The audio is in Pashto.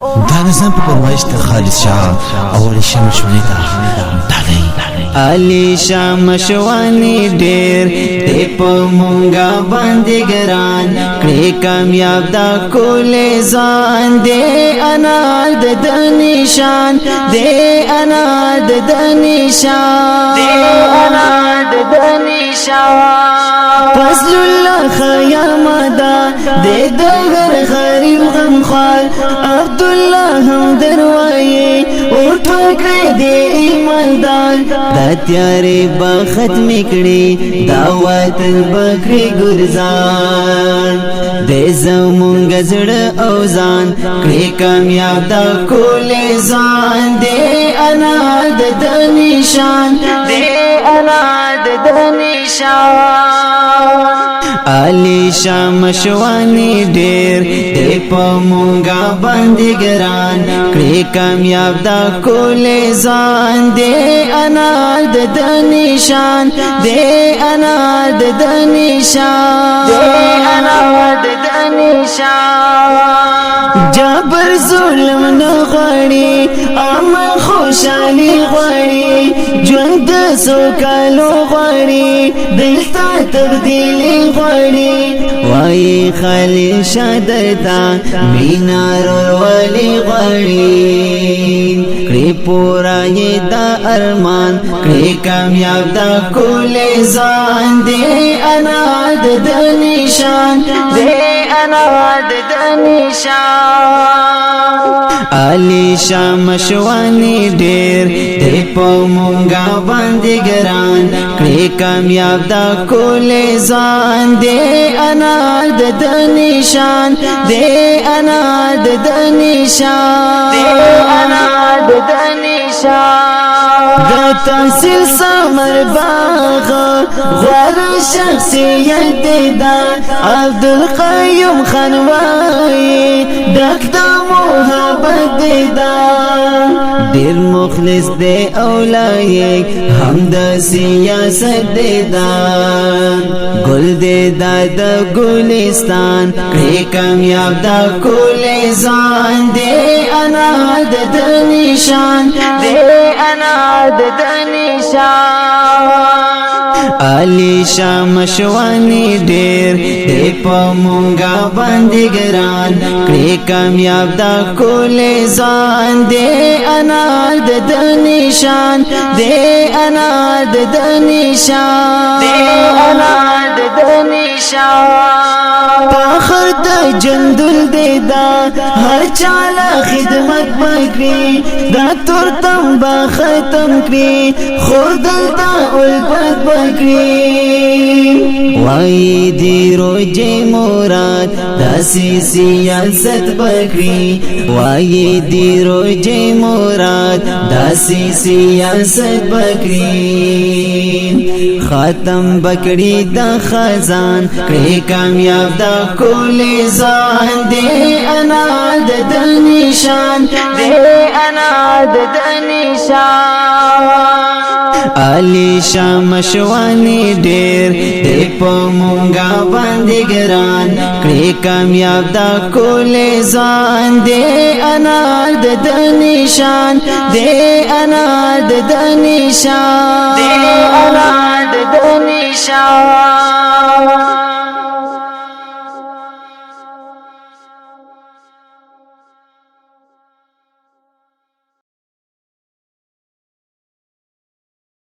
دا نظام په پرمایش تر خالص شاه اول شمشونی دا دالای علی شاه مشوانی ډیر ته په مونږه باندې ګران کړي کامیاب دا کول ځان دې انا د نشان دې انا د نشان دې انا د نشان فضل الله خیامدا دې دغر غریب غمخوار عبد الله هم دروایي او ټوکړې دې ایماندار دا تیارې با ختم کړي دعوت بکری ګرځان دې زمونږ زړه او ځان کړي کامیاب دا کول ځان دې انا د نشان دې انا د نشان علی شاه مشوانی ډیر دې په مونږه باندې ګران کړي کامیاب دا کول ځان دې انا د نشان دې انا د نشان دې انا د نشان جبر ظلم نه غړي امن خوشالي غړي ژوند سوکالو غړي دلته تبدیلی غړي وای خالی شادتا مینار ولی غړي کړي پورا یې دا ارمان کړي کامیاب دا کول ځان دې انا د نشان دې انا د نشان علی شاه مشوانی ډیر دې په مونږه باندې ګران کړي کامیاب دا کول ځان دې انا د نشان دې انا د نشان دې انا د نشان د تحصیل سمر باغ غوړ شخصیت دا عبدالقیوم خان وای ډک د محبت دا ډیر مخلص دی اولای هم د سیاست دی دا ګل دی دا د ګلستان کړي کامیاب دا کول ځان دی انا د نشان دی انا د نشان علی شاه مشوانی ډیر دې په مونږه باندې ګران کړي کامیاب دا کول ځان دې انا د نشان دې انا د نشان دې انا د نشان فخر د جندل دې دا هر چاله خدمت وکړي دا تور تم با ختم کړي خور دلته الفت وکړي وای دی روجه مراد داسې سیاست وکړي وای دی روجه مراد داسې سیاست وکړي ختم بکړي د خزان کړي کامیاب دا کول ځان دې انا د نشان دې انا د نشان علی شاه مشوانی ډیر دې په مونږه باندې ګران کړي کامیاب دا کول ځان دې انا د نشان دې انا د نشان دې انا د نشان